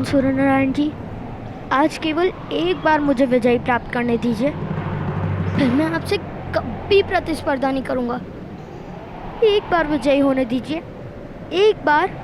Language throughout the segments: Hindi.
भगवान सूर्यनारायण जी, आज केवल एक बार मुझे विजयी प्राप्त करने दीजिए, फिर मैं आपसे कभी प्रतिस्पर्धा नहीं करूंगा। एक बार विजयी होने दीजिए, एक बार।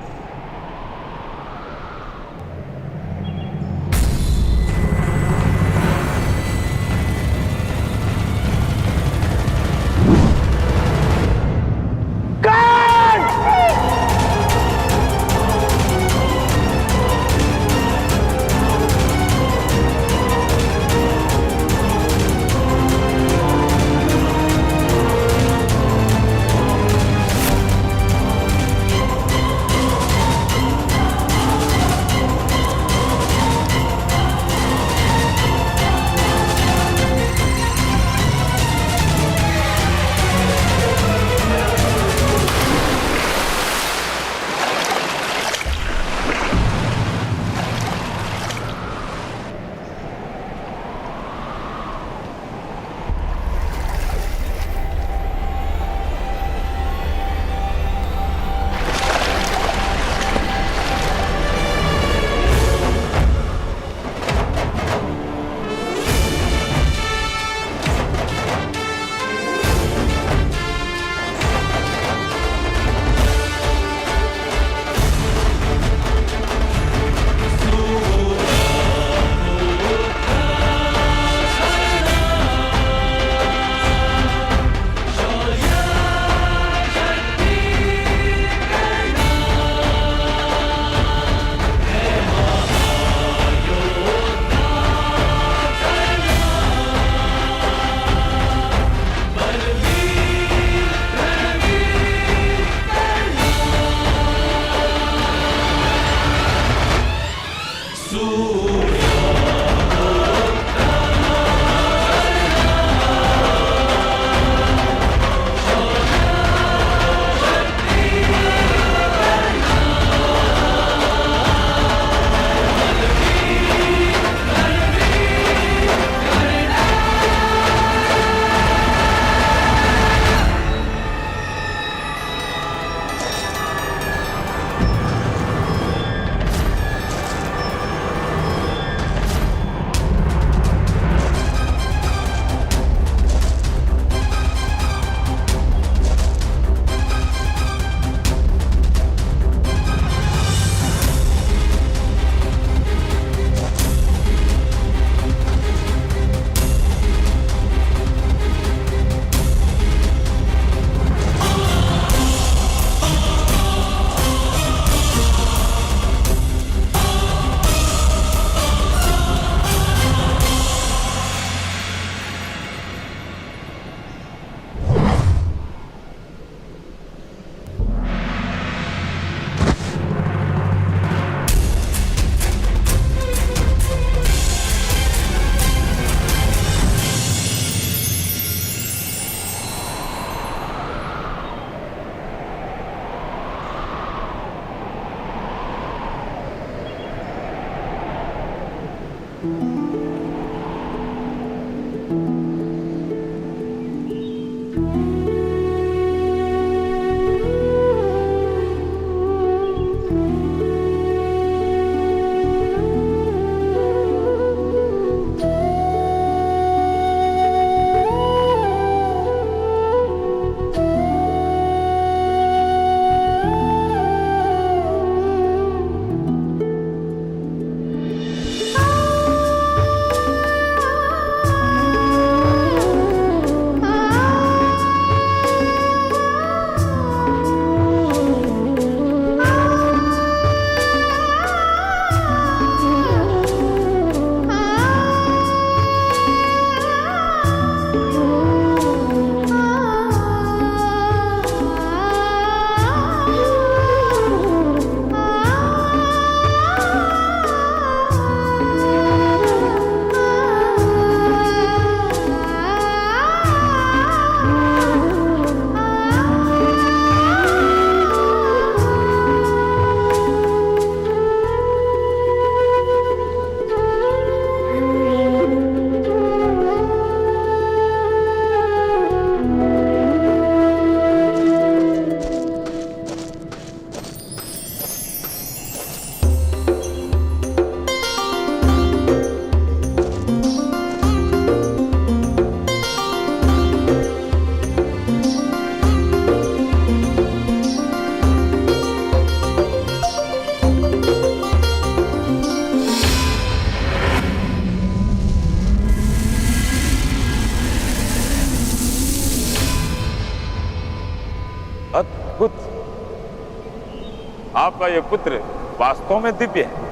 आपका ये पुत्र वास्तव में दिव्य है।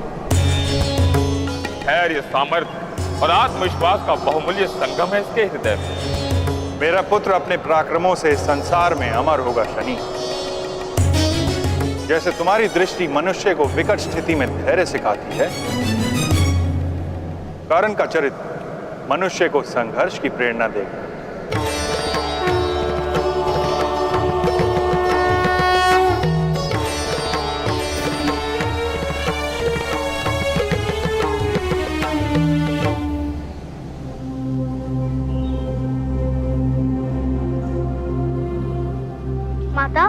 धैर्य, सामर्थ्य और आत्मविश्वास का बहुमूल्य संगम है इसके हृदय में। मेरा पुत्र अपने पराक्रमों से इस संसार में अमर होगा शनि। जैसे तुम्हारी दृष्टि मनुष्य को विकट स्थिति में धैर्य सिखाती है, कर्ण का चरित्र मनुष्य को संघर्ष की प्रेरणा देगा। माता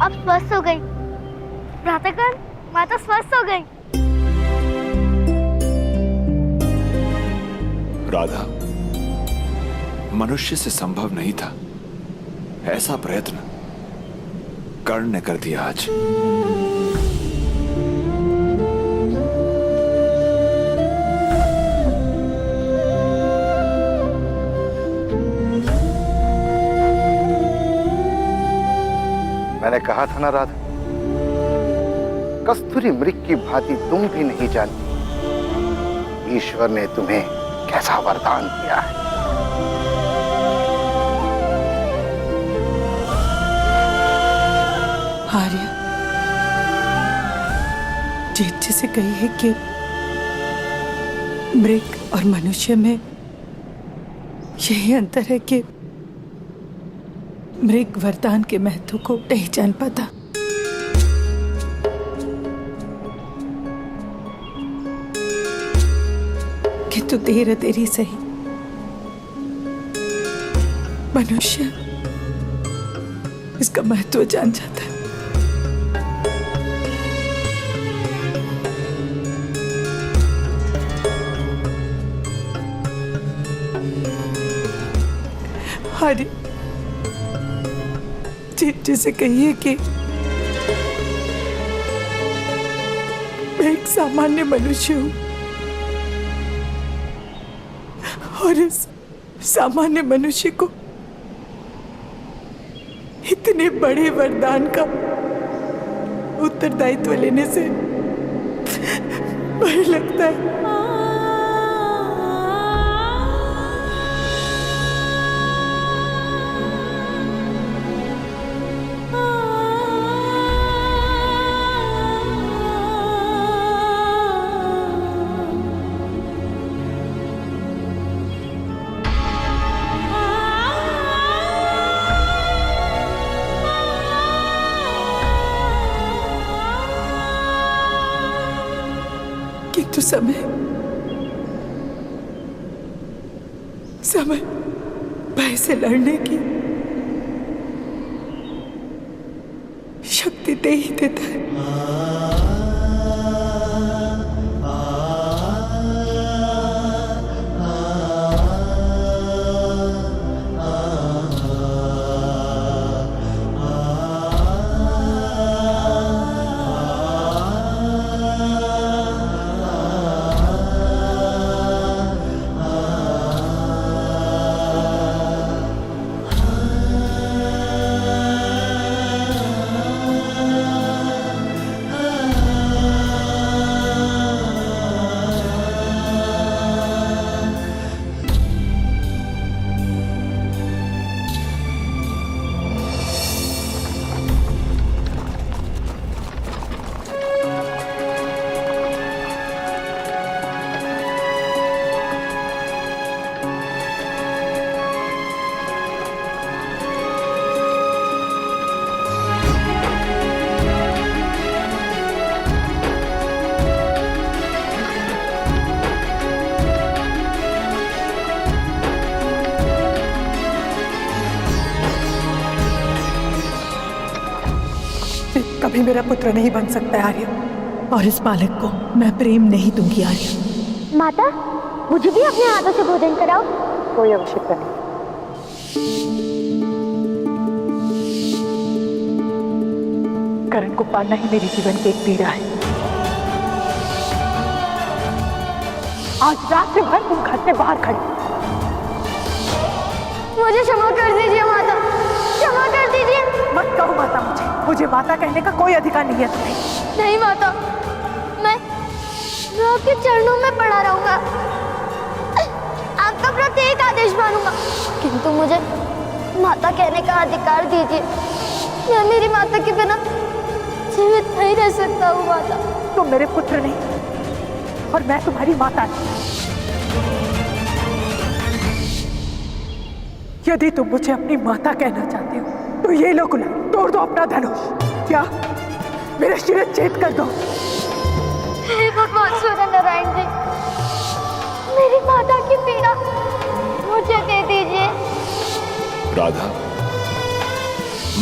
अब स्वस्थ हो गई। भ्रातागण, माता स्वस्थ हो गई। राधा, मनुष्य से संभव नहीं था ऐसा प्रयत्न कर्ण ने कर दिया आज। मैंने कहा था ना राधा, कस्तूरी मृग की भांति तुम भी नहीं जानती ईश्वर ने तुम्हें कैसा वरदान दिया है। आर्य, जेठ जी से कही है कि मृग और मनुष्य में यही अंतर है कि मृग वरदान के महत्व को नहीं जान पाता। किंतु देर देरी सही मनुष्य इसका महत्व जान जाता है। आर्य, जैसे कहिए कि मैं एक सामान्य मनुष्य हूं और इस सामान्य मनुष्य को इतने बड़े वरदान का उत्तरदायित्व लेने से भय लगता है। किंतु समय भय से लड़ने की शक्ति दे ही देता है। कभी मेरा पुत्र नहीं बन सकता आर्य, और इस बालक को मैं प्रेम नहीं दूंगी आर्य। माता, मुझे भी अपने हाथों से भोजन कराओ। कोई आवश्यकता नहीं। करण को पालना ही मेरे जीवन की एक पीड़ा है। आज रात से भर तुम घर से बाहर खड़ी। मुझे क्षमा कर दीजिए माता, क्षमा कर दीजिए। मत कहो माता मुझे। मुझे माता कहने का कोई अधिकार नहीं है तुम्हें। नहीं माता, मैं आपके चरणों में पड़ा रहूंगा, आपका प्रत्येक आदेश मानूंगा, किंतु मुझे माता कहने का अधिकार दीजिए। मैं मेरी माता के बिना जीवित नहीं रह सकता हूँ माता। तुम मेरे पुत्र नहीं और मैं तुम्हारी माता नहीं। यदि तुम मुझे अपनी माता कहना चाहते हो तो ये लो गुलाम, तोड़ दो अपना धनुष। क्या मेरे शिरच्छेद कर दो। हे भगवान सूर्य नारायण जी, मेरी माता की पीड़ा मुझे दे दीजिए। राधा,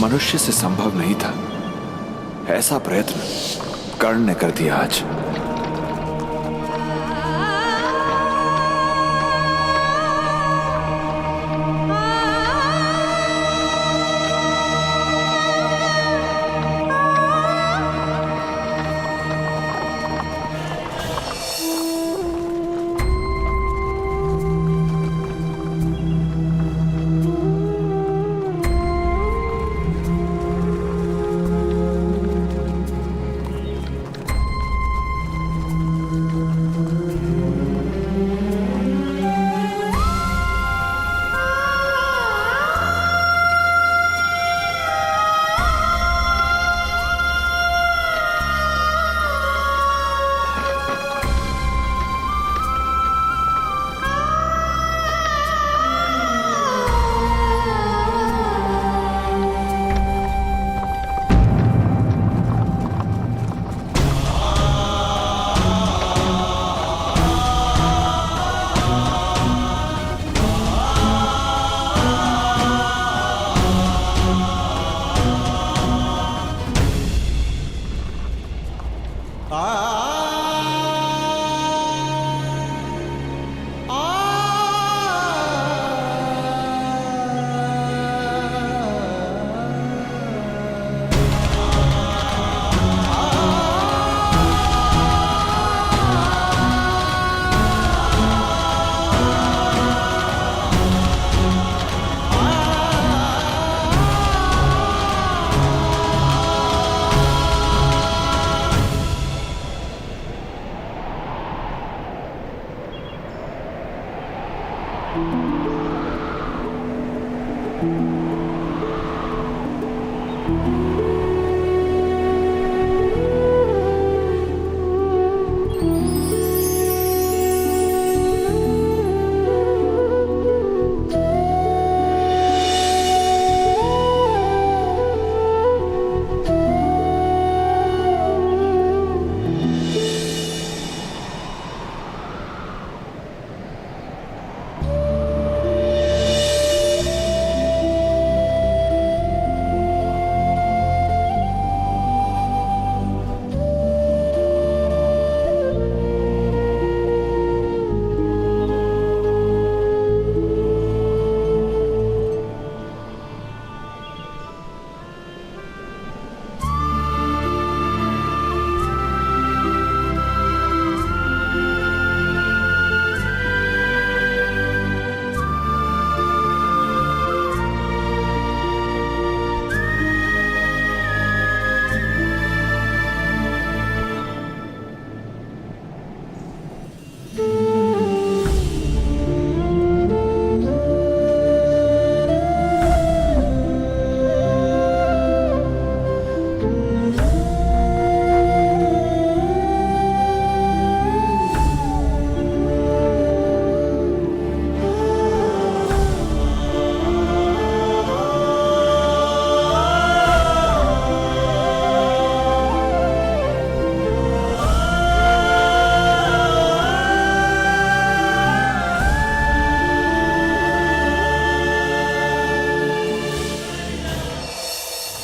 मनुष्य से संभव नहीं था, ऐसा प्रयत्न कर्ण ने कर दिया आज।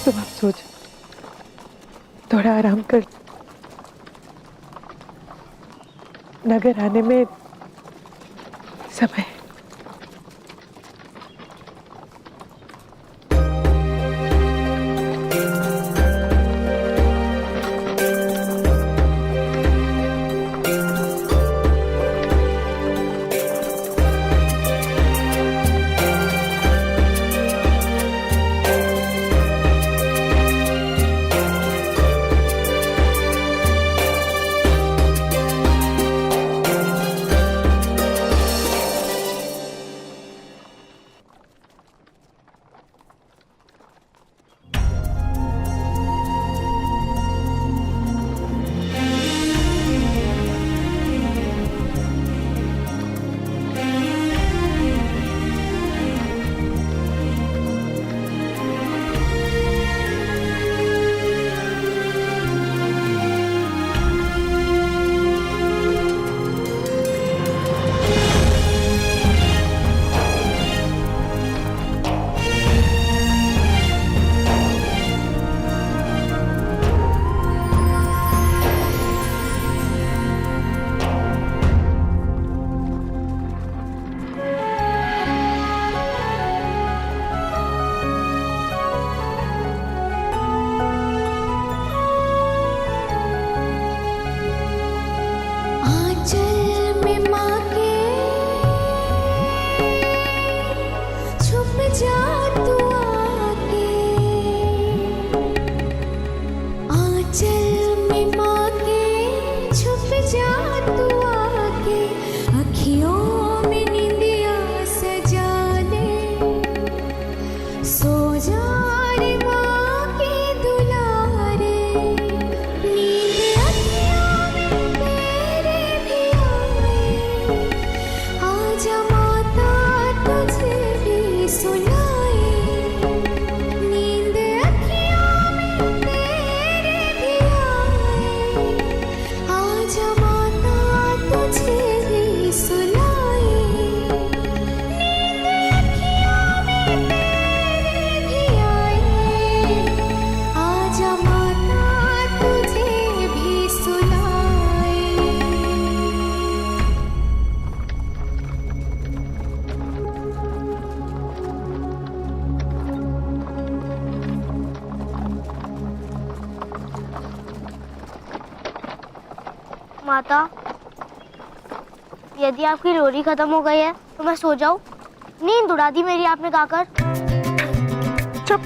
तुम अब सो जाओ, थोड़ा आराम कर। नगर आने में समय है। बाहों में निंदिया सजा ले, सो जा रे माँ के दुलारे, नींद अखियों में तेरे भी आए, आजा माता तुझे भी सुनाए, नींद अखियों में तेरे भी आए, आजा माता तुझे भी सुनाए, नींद अखियों में तेरे भी आए, आजा माता तुझे भी सुनाए। माता, यदि आपकी लोरी खत्म हो गई है तो मैं सो जाऊं? नींद उड़ा दी मेरी आपने गाकर। चुप।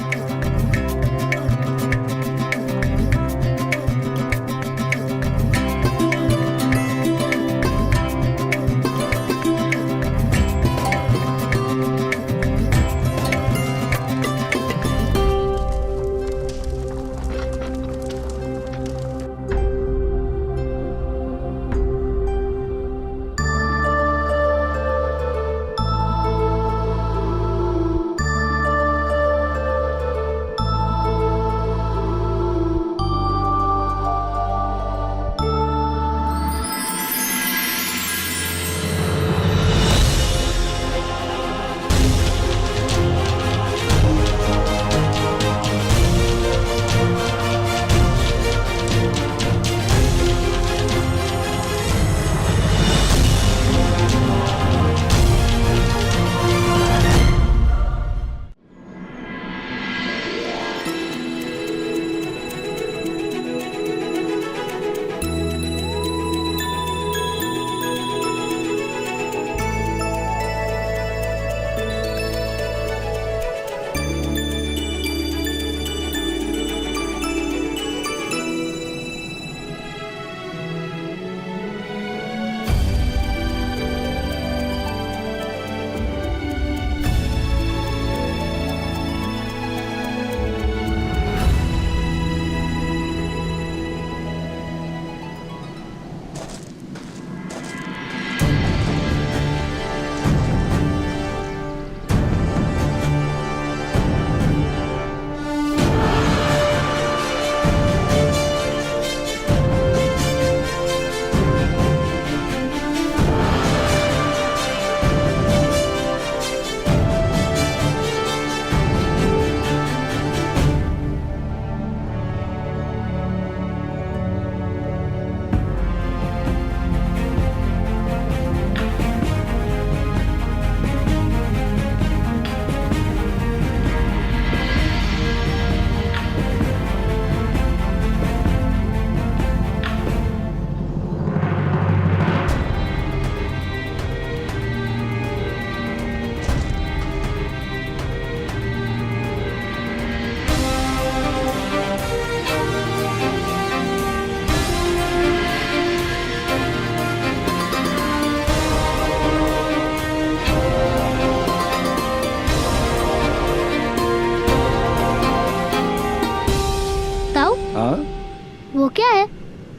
वो क्या है?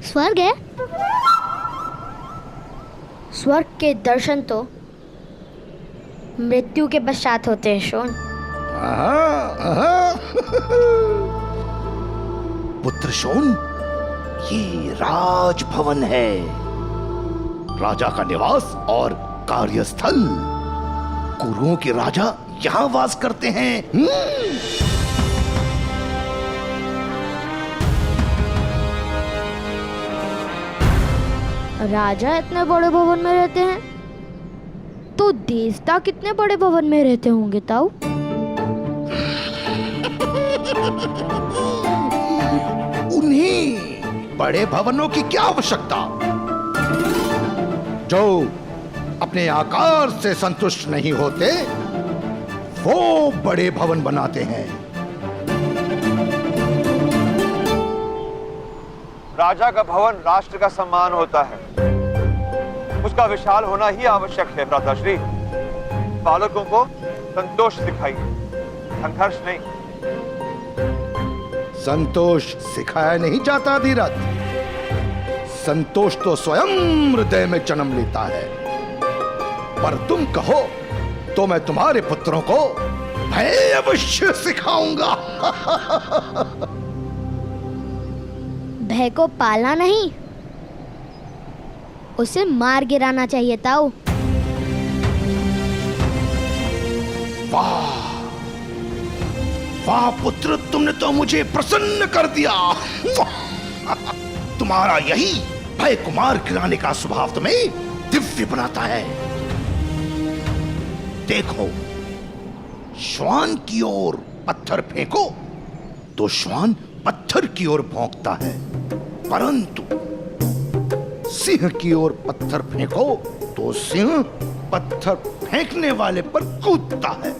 स्वर्ग है? स्वर्ग के दर्शन तो मृत्यु के पश्चात होते हैं शोन। पुत्र शोन, ये राजभवन है, राजा का निवास और कार्यस्थल। कुरुओं के राजा यहाँ वास करते हैं। राजा इतने बड़े भवन में रहते हैं तो देवता कितने बड़े भवन में रहते होंगे ताऊ? उन्हीं बड़े भवनों की क्या आवश्यकता, जो अपने आकार से संतुष्ट नहीं होते, वो बड़े भवन बनाते हैं। राजा का भवन राष्ट्र का सम्मान होता है, उसका उसका विशाल होना ही आवश्यक है भ्राताश्री। बालकों को संतोष सिखाइए, संघर्ष नहीं। संतोष सिखाया नहीं जाता धीरथ, संतोष तो स्वयं हृदय में जन्म लेता है। पर तुम कहो तो मैं तुम्हारे पुत्रों को भय अवश्य सिखाऊंगा। भय को पाला नहीं, उसे मार गिराना चाहिए ताऊ। वाह वाह पुत्र, तुमने तो मुझे प्रसन्न कर दिया। तुम्हारा यही भय को मार गिराने का स्वभाव तुम्हें दिव्य बनाता है। देखो, श्वान की ओर पत्थर फेंको तो श्वान पत्थर की ओर भौंकता है, परंतु सिंह की ओर पत्थर फेंको तो सिंह पत्थर फेंकने वाले पर कूदता है।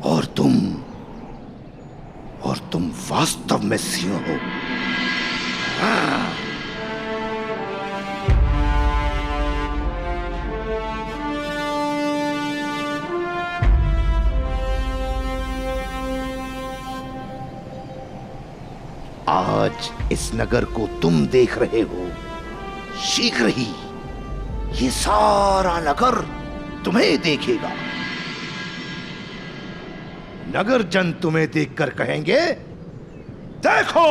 और तुम वास्तव में सिंह हो। आज इस नगर को तुम देख रहे हो, शीघ्र ही ये सारा नगर तुम्हें देखेगा। नगर जन तुम्हें देखकर कहेंगे, देखो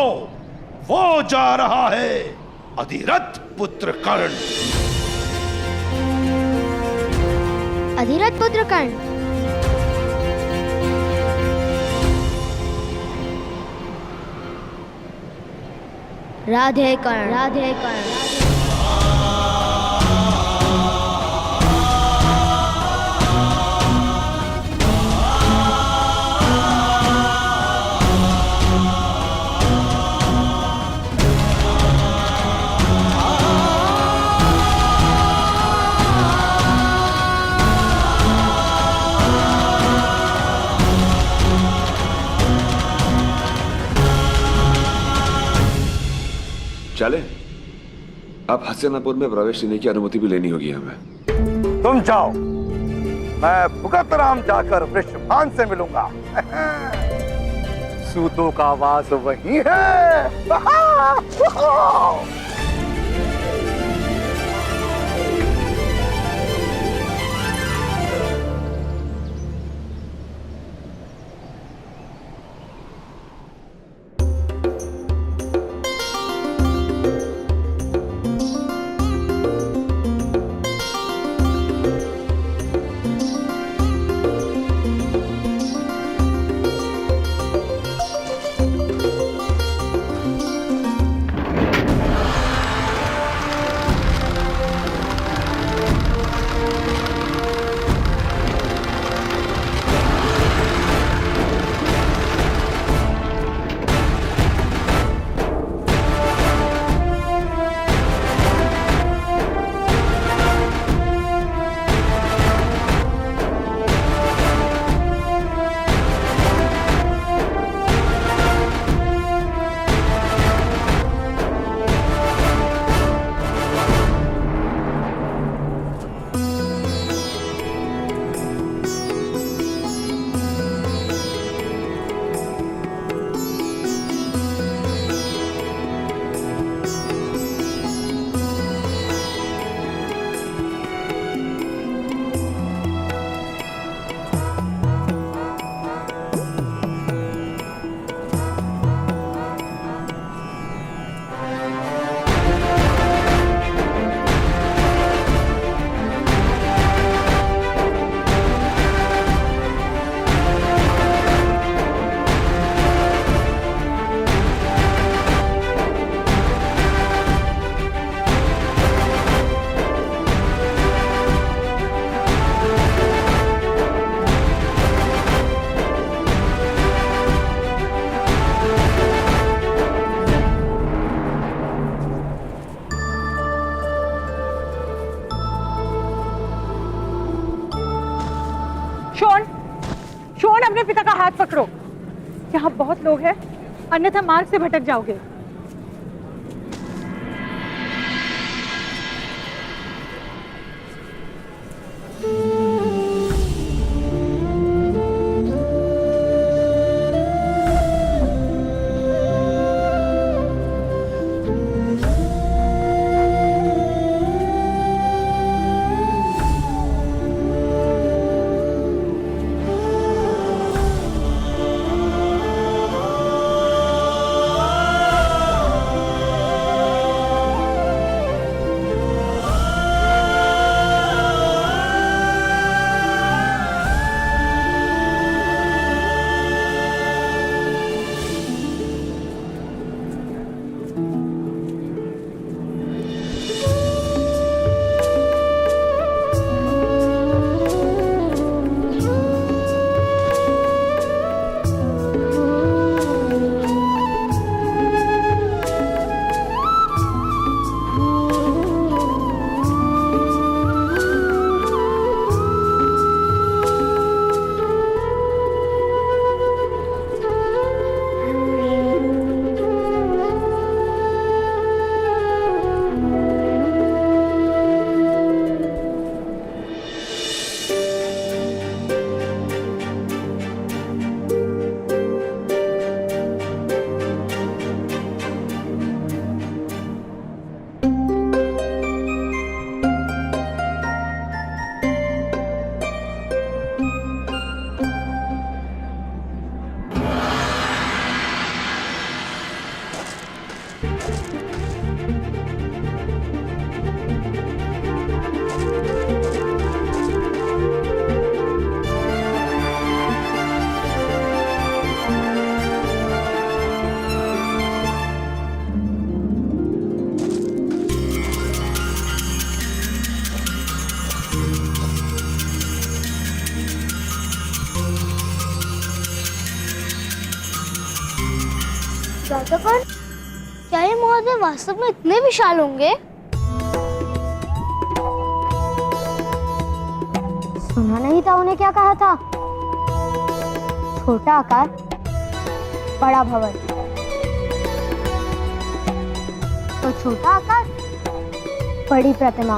वो जा रहा है अधिरथ पुत्र कर्ण। अधिरथ पुत्र कर्ण, राधे कर्ण, राधे कर्ण। चले, अब हस्तिनापुर में प्रवेश लेने की अनुमति भी लेनी होगी हमें। तुम जाओ, मैं भुगत राम जाकर वृषभान से मिलूंगा। सूतों का वास वही है। शोन, अपने पिता का हाथ पकड़ो। यहाँ बहुत लोग हैं, अन्यथा मार्ग से भटक जाओगे। ऐसा कौन? क्या ये महोदय वास्तव में इतने विशाल होंगे? सुना नहीं था उन्हें क्या कहा था? छोटा आकार, बड़ा भवन। तो छोटा आकार, बड़ी प्रतिमा।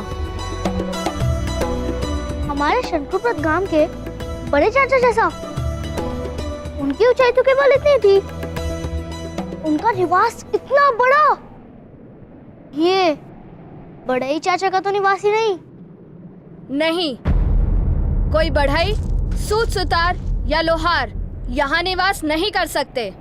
हमारे शंकुपत गांव के बड़े चाचा जैसा। उनकी ऊंचाई तो केवल इतनी थी, उनका निवास इतना बड़ा। ये बड़े ही चाचा का तो निवास ही नहीं। नहीं, कोई बढ़ई, सूत सुतार या लोहार यहाँ निवास नहीं कर सकते।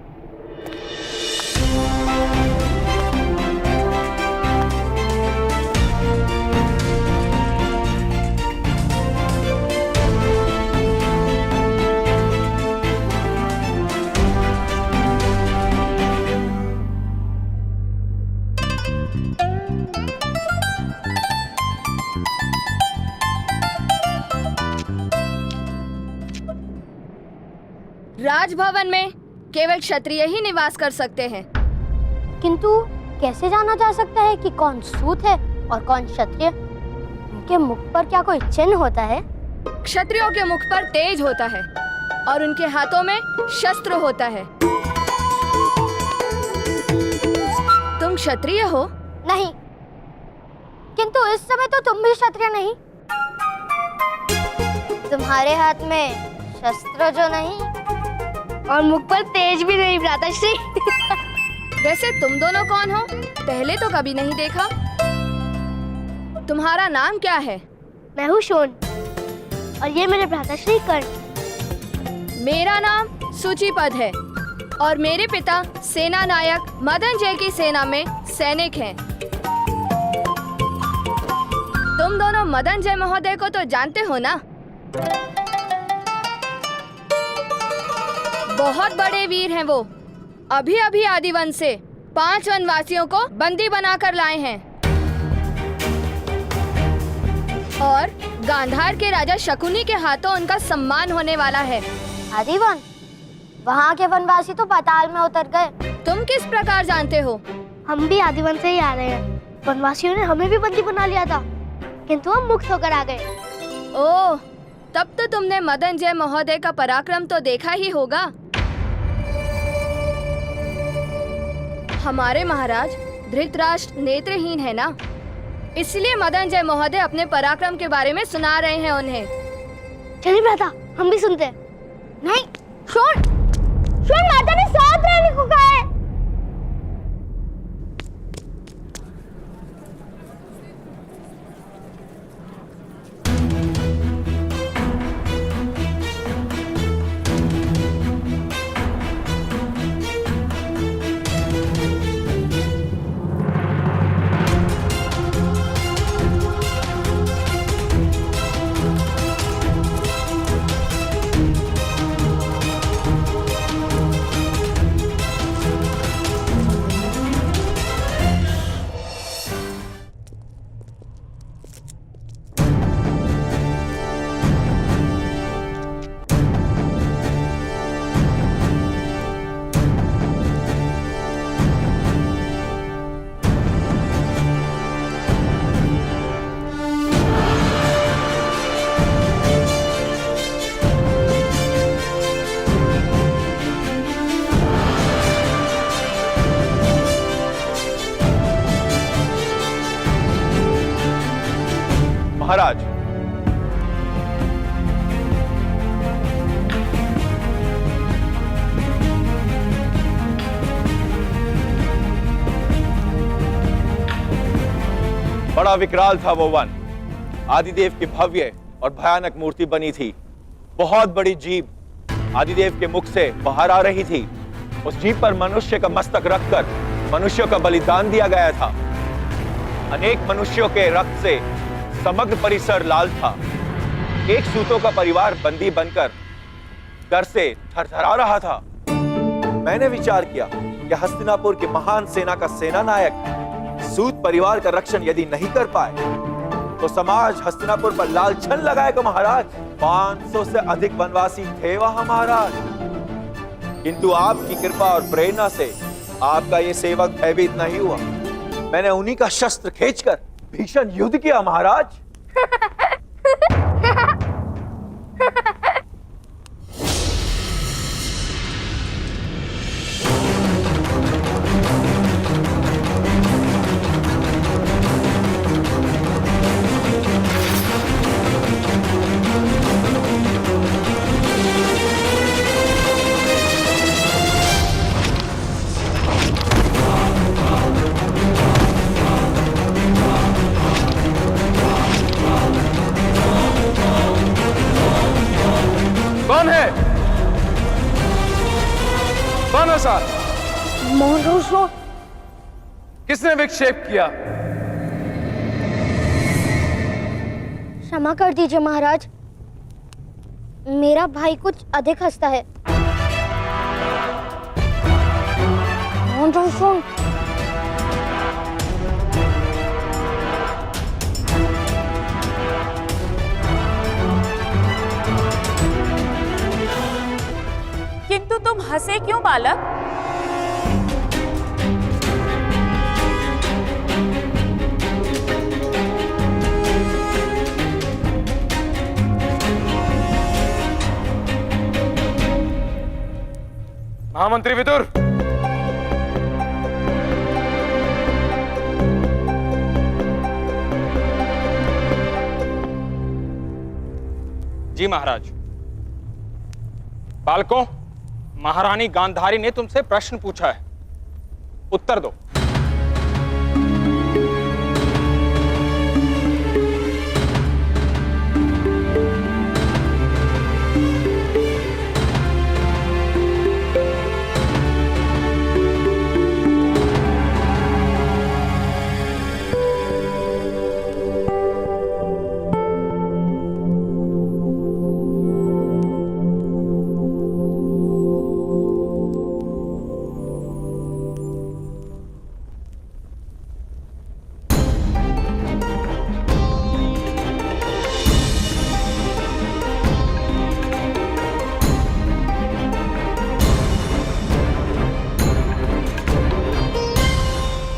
राजभवन में केवल क्षत्रिय ही निवास कर सकते हैं। किंतु कैसे जाना जा सकता है कि कौन सूत है और कौन क्षत्रिय? उनके मुख पर क्या कोई चिन्ह होता है? क्षत्रियों के मुख पर तेज होता है और उनके हाथों में शस्त्र होता है। तुम क्षत्रिय हो? नहीं, किंतु इस समय तो तुम भी क्षत्रिय नहीं। तुम्हारे हाथ में शस्त्र जो नहीं और मुख पर तेज भी नहीं, भ्राताश्री। वैसे तुम दोनों कौन हो? पहले तो कभी नहीं देखा। तुम्हारा नाम क्या है? मैं हूँ शोन और ये मेरे भ्राताश्री कर्ण। मेरा नाम सूचीपद है और मेरे पिता सेना नायक मदन जय की सेना में सैनिक हैं। तुम दोनों मदन जय महोदय को तो जानते हो ना? बहुत बड़े वीर हैं वो। अभी अभी आदिवन से 5 वनवासियों को बंदी बनाकर लाए हैं और गांधार के राजा शकुनी के हाथों उनका सम्मान होने वाला है। आदिवन? वहाँ के वनवासी तो पाताल में उतर गए। तुम किस प्रकार जानते हो? हम भी आदिवन से ही आ रहे हैं। वनवासियों ने हमें भी बंदी बना लिया था, किंतु हम मुक्त होकर आ गए। ओह, तब तो तुमने मदन जय महोदय का पराक्रम तो देखा ही होगा। हमारे महाराज धृतराष्ट्र नेत्रहीन है ना, इसलिए मदन जय महोदय अपने पराक्रम के बारे में सुना रहे हैं उन्हें। चलिए भ्राता, हम भी सुनते हैं। नहीं, शोन, शोन, माता ने साथ रहने को कहा है। महाराज, बड़ा विकराल था वो वन। आदिदेव की भव्य और भयानक मूर्ति बनी थी। बहुत बड़ी जीभ आदिदेव के मुख से बाहर आ रही थी। उस जीभ पर मनुष्य का मस्तक रखकर मनुष्यों का बलिदान दिया गया था। अनेक मनुष्यों के रक्त से समग्र परिसर लाल था। एक सूतों का परिवार बंदी बनकर डर से थरथरा रहा था। मैंने विचार किया कि हस्तिनापुर की महान सेना का सेना नायक सूत परिवार का रक्षण यदि नहीं कर पाए तो समाज हस्तिनापुर पर लालछन लगाएगा महाराज। 500 से अधिक वनवासी थे वहां महाराज, किंतु आपकी कृपा और प्रेरणा से आपका ये सेवक भयभीत नहीं हुआ। मैंने उन्हीं का शस्त्र खींचकर भीषण युद्ध किया महाराज। कौन है? कौन है साहब? मोहन, किसने विक्षेप किया? क्षमा कर दीजिए महाराज, मेरा भाई कुछ अधिक हंसता है। मोहन, किंतु तुम हंसे क्यों बालक? महामंत्री विदुर, जी महाराज। बालकों, महारानी गांधारी ने तुमसे प्रश्न पूछा है, उत्तर दो।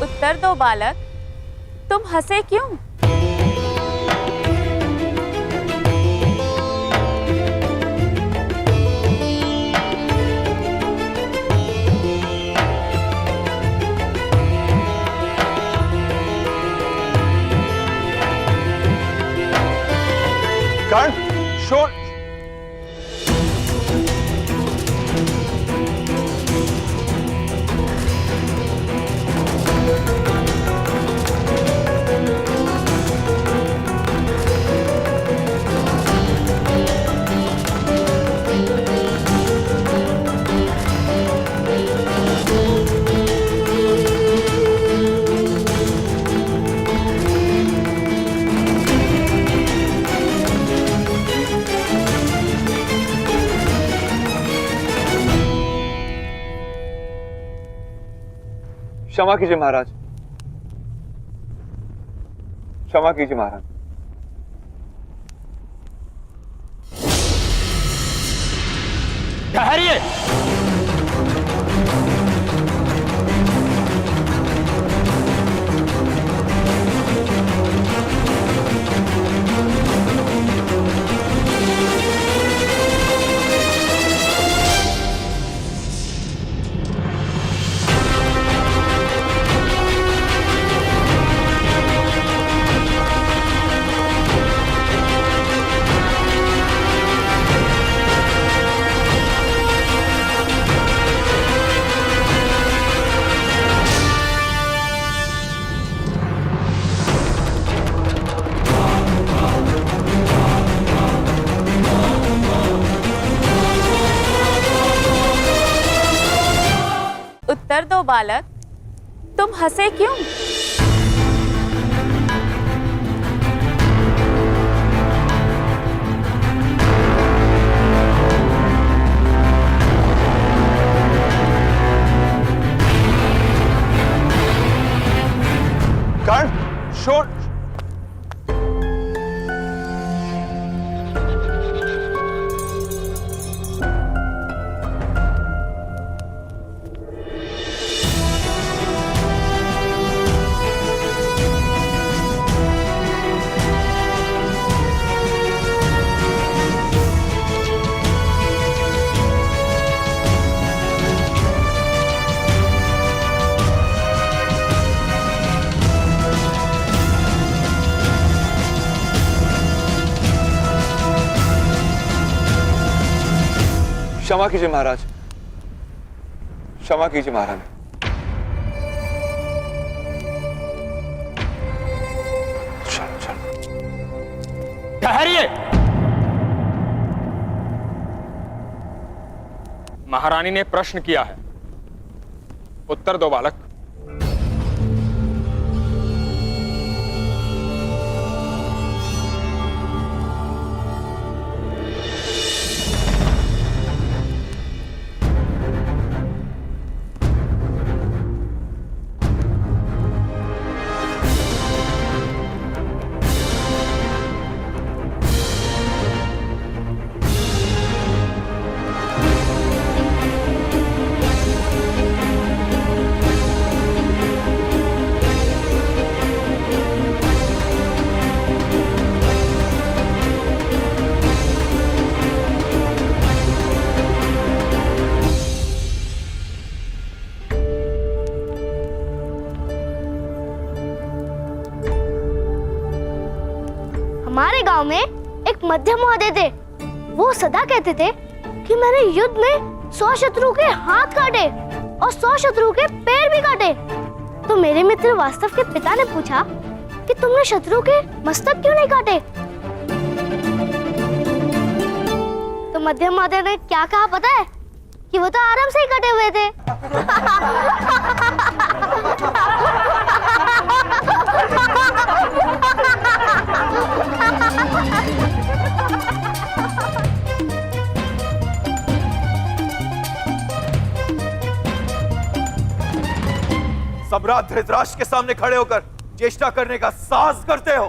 उत्तर दो बालक, तुम हंसे क्यों? कर्ण, शोर। क्षमा कीजिए महाराज, क्षमा कीजिए महाराज। ठहरिए। उत्तर दो बालक, तुम हंसे क्यों? कर्ण, शोर। क्षमा कीजिए महाराज, क्षमा कीजिए महारानी। चल चल। ठहरिए। महारानी ने प्रश्न किया है, उत्तर दो बालक। हमारे गांव में एक मध्य महोदय थे। वो सदा कहते थे कि मैंने युद्ध में 100 शत्रु के हाथ काटे और 100 शत्रु के पैर भी काटे। तो मेरे मित्र वास्तव के पिता ने पूछा कि तुमने शत्रु के मस्तक क्यों नहीं काटे? तो मध्य महोदय ने क्या कहा पता है? कि वो तो आराम से ही कटे हुए थे। सम्राट धृतराष्ट्र के सामने खड़े होकर चेष्टा करने का साहस करते हो।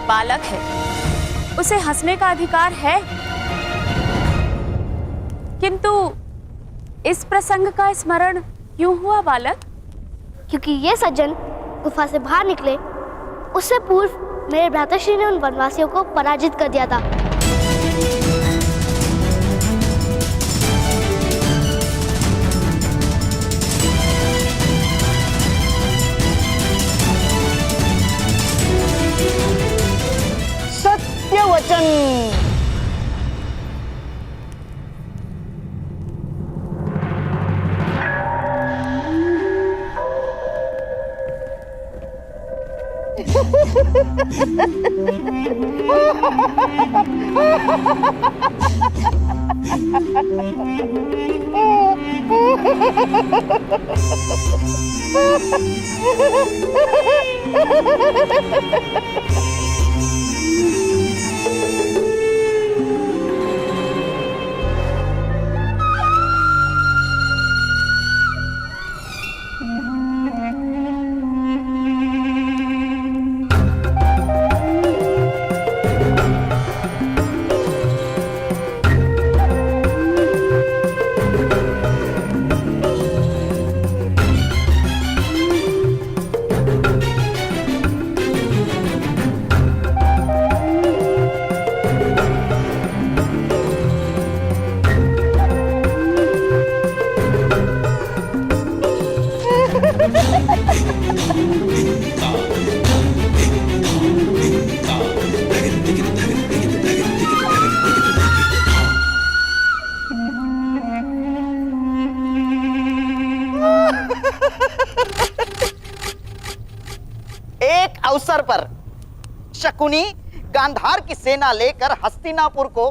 बालक है, उसे हंसने का अधिकार है, किंतु इस प्रसंग का स्मरण क्यों हुआ बालक? क्योंकि ये सज्जन गुफा से बाहर निकले उससे पूर्व मेरे भ्राताश्री ने उन वनवासियों को पराजित कर दिया था। सत्य वचन। एक अवसर पर शकुनी गांधार की सेना लेकर हस्तिनापुर को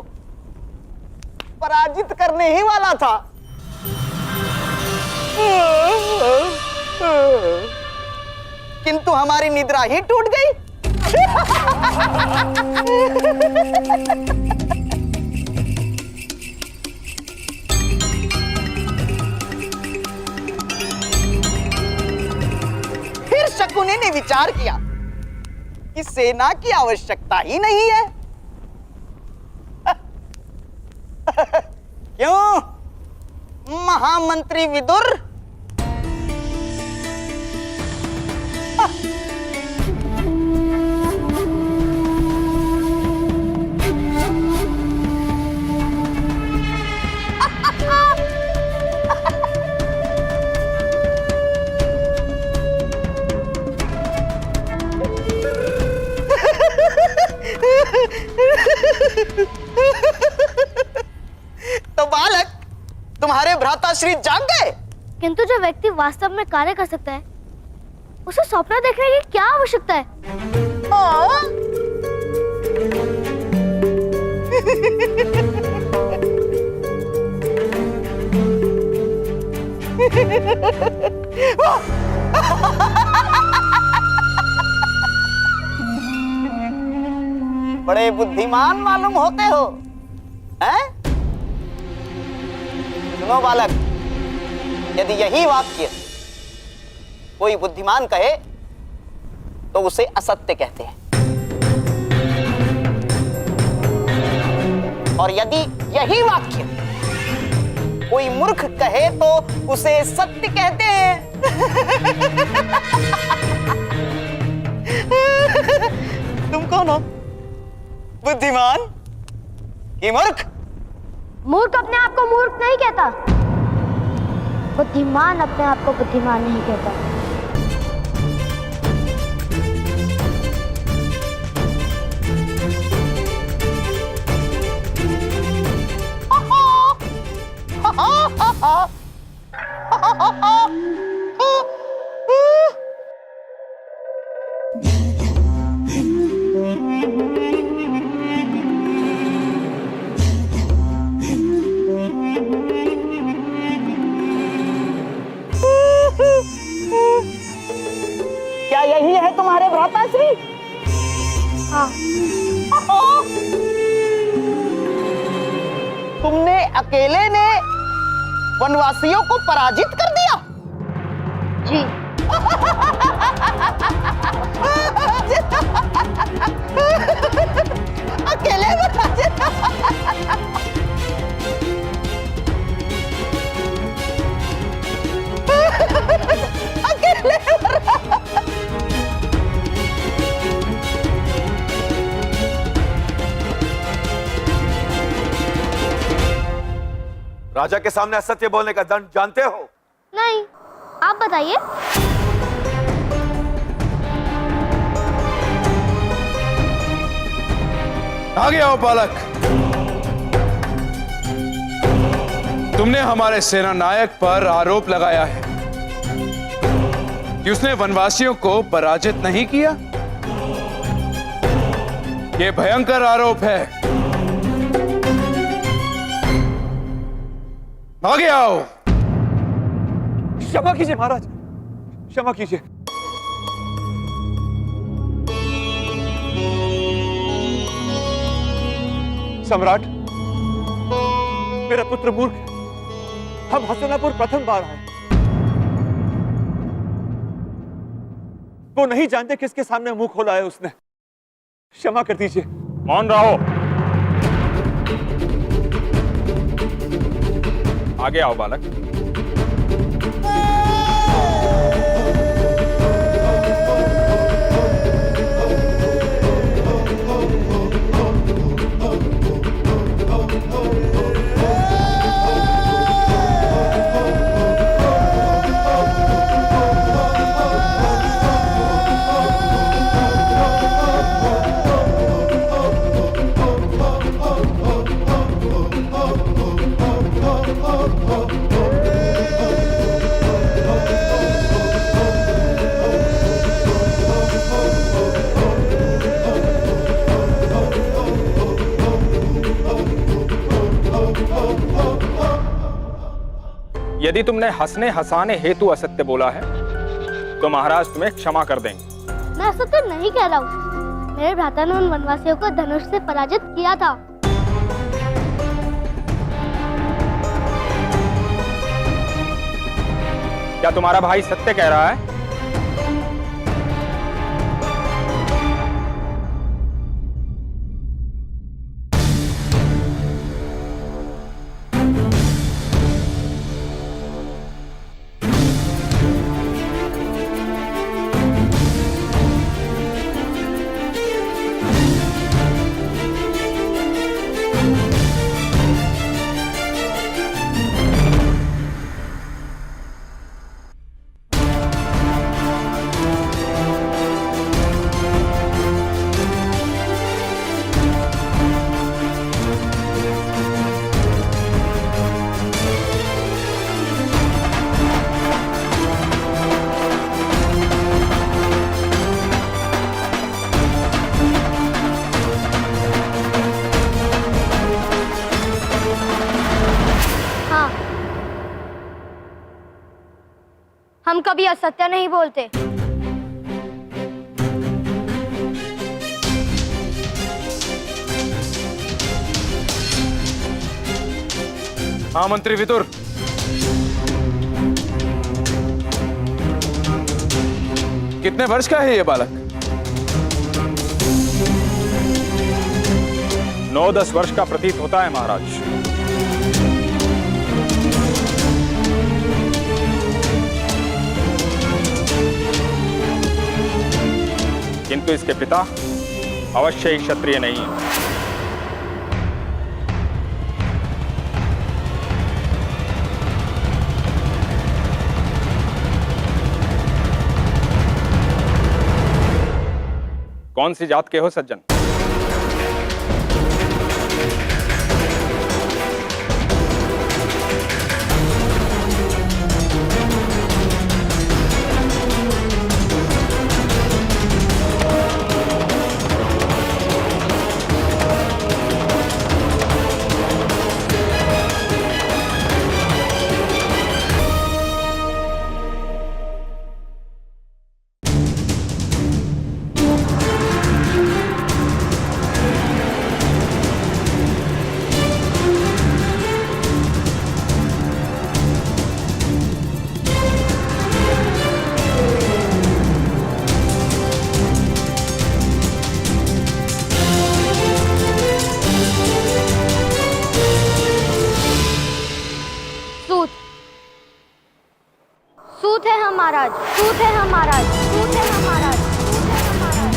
पराजित करने ही वाला था। किंतु हमारी निद्रा ही टूट गई। फिर शकुनी ने विचार किया कि सेना की आवश्यकता ही नहीं है। क्यों महामंत्री विदुर? भ्राताश्री जाग गए। किंतु जो व्यक्ति वास्तव में कार्य कर सकता है उसे स्वप्न देखने की क्या आवश्यकता है? हाँ? बड़े बुद्धिमान मालूम होते हो, हैं? सुनो बालक, यदि यही वाक्य कोई बुद्धिमान कहे तो उसे असत्य कहते हैं, और यदि यही वाक्य कोई मूर्ख कहे तो उसे सत्य कहते हैं। तुम कौन हो, बुद्धिमान कि मूर्ख? मूर्ख अपने आप को मूर्ख नहीं कहता, बुद्धिमान अपने आप को बुद्धिमान नहीं कहता। क्या यही है तुम्हारे भ्राताश्री? हाँ। तुमने अकेले ने वनवासियों को पराजित कर दिया? जी। अकेले पराजित? अकेले राजा के सामने असत्य बोलने का दंड जानते हो? नहीं, आप बताइए। आगे आओ बालक। तुमने हमारे सेना नायक पर आरोप लगाया है कि उसने वनवासियों को पराजित नहीं किया। यह भयंकर आरोप है। आगे आओ। क्षमा कीजिए महाराज, क्षमा कीजिए। सम्राट, मेरा पुत्र मूर्ख है। हम हस्तिनापुर प्रथम बार आए। वो नहीं जानते किसके सामने मुंह खोला है उसने। क्षमा कर दीजिए। मौन रहो। आगे आओ बालक। यदि तुमने हंसने हंसाने हेतु असत्य बोला है तो महाराज तुम्हें क्षमा कर देंगे। मैं असत्य नहीं कह रहा हूँ। मेरे भ्राता ने उन वनवासियों को धनुष से पराजित किया था। क्या तुम्हारा भाई सत्य कह रहा है? हम कभी असत्य नहीं बोलते। हाँ मंत्री विदुर, कितने वर्ष का है ये बालक? 9-10 वर्ष का प्रतीत होता है महाराज। किंतु इसके पिता अवश्य ही क्षत्रिय नहीं है। कौन सी जात के हो सज्जन? सूत है हम महाराज, सूत है हम महाराज, सूत है हम महाराज, सूत है हम महाराज।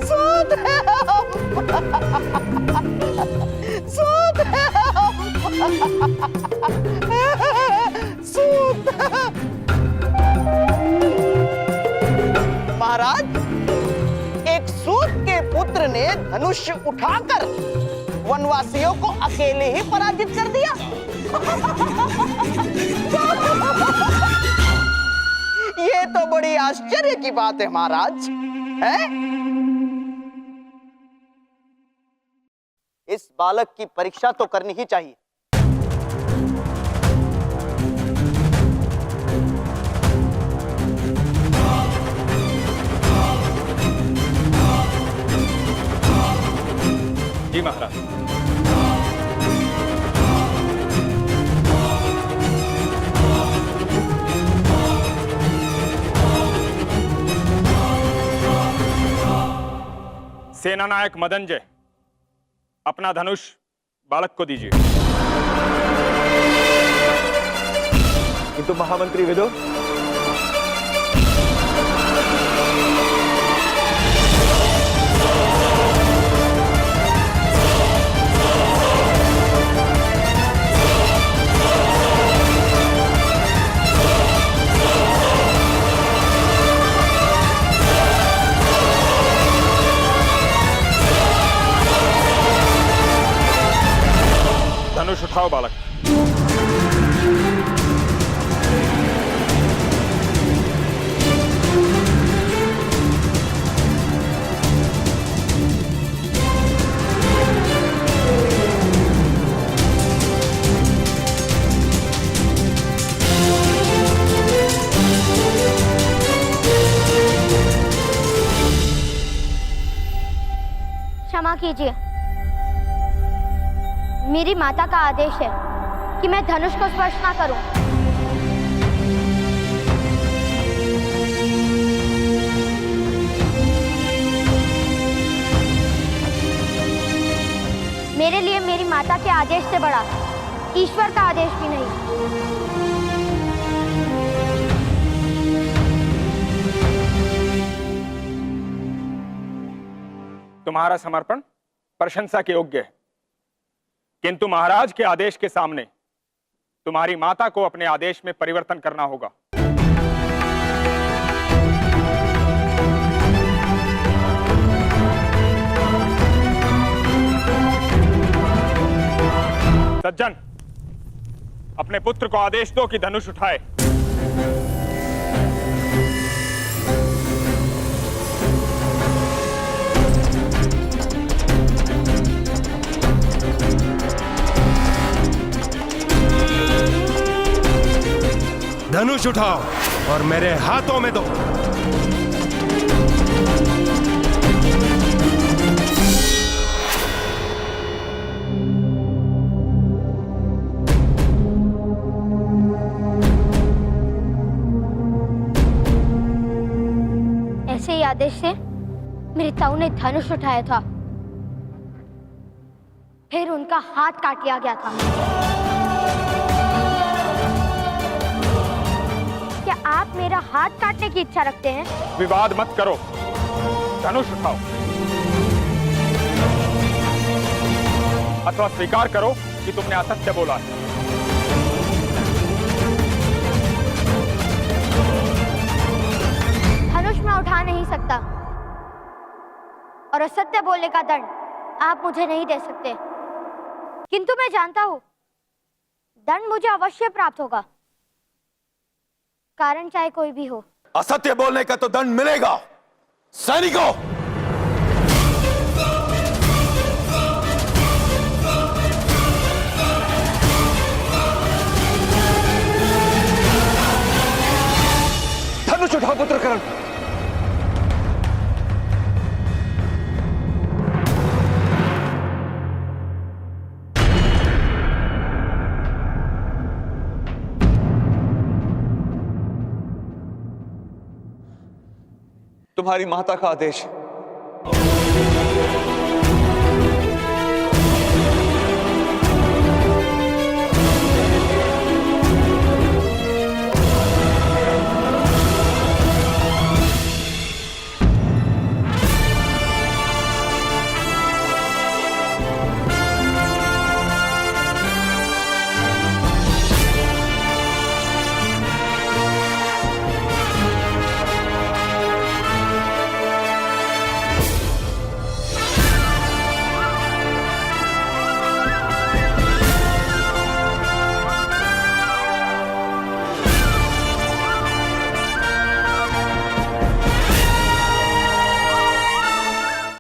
सूत है सूत है सूत। महाराज, एक सूत के पुत्र ने धनुष उठाकर वनवासियों को अकेले ही पराजित कर दिया। ये तो बड़ी आश्चर्य की बात है महाराज, है? इस बालक की परीक्षा तो करनी ही चाहिए। जी महाराज। सेनानायक मदनजय, अपना धनुष बालक को दीजिए। किंतु महामंत्री विदुर, धनुष उठाओ बालक। क्षमा कीजिए, मेरी माता का आदेश है कि मैं धनुष को स्पर्श ना करूं। मेरे लिए मेरी माता के आदेश से बड़ा ईश्वर का आदेश भी नहीं। तुम्हारा समर्पण प्रशंसा के योग्य है, किंतु महाराज के आदेश के सामने तुम्हारी माता को अपने आदेश में परिवर्तन करना होगा। सज्जन, अपने पुत्र को आदेश दो कि धनुष उठाए। धनुष उठाओ और मेरे हाथों में दो। ऐसे ही आदेश से मेरे ताऊ ने धनुष उठाया था, फिर उनका हाथ काट लिया गया था। क्या आप मेरा हाथ काटने की इच्छा रखते हैं? विवाद मत करो, धनुष उठाओ अथवा स्वीकार करो कि तुमने असत्य बोला है। धनुष मैं उठा नहीं सकता और असत्य बोलने का दंड आप मुझे नहीं दे सकते, किंतु मैं जानता हूं दंड मुझे अवश्य प्राप्त होगा, कारण चाहे कोई भी हो। असत्य बोलने का तो दंड मिलेगा। सैनिकों, धनुष उठाओ पुत्रकरण। तुम्हारी माता का आदेश है।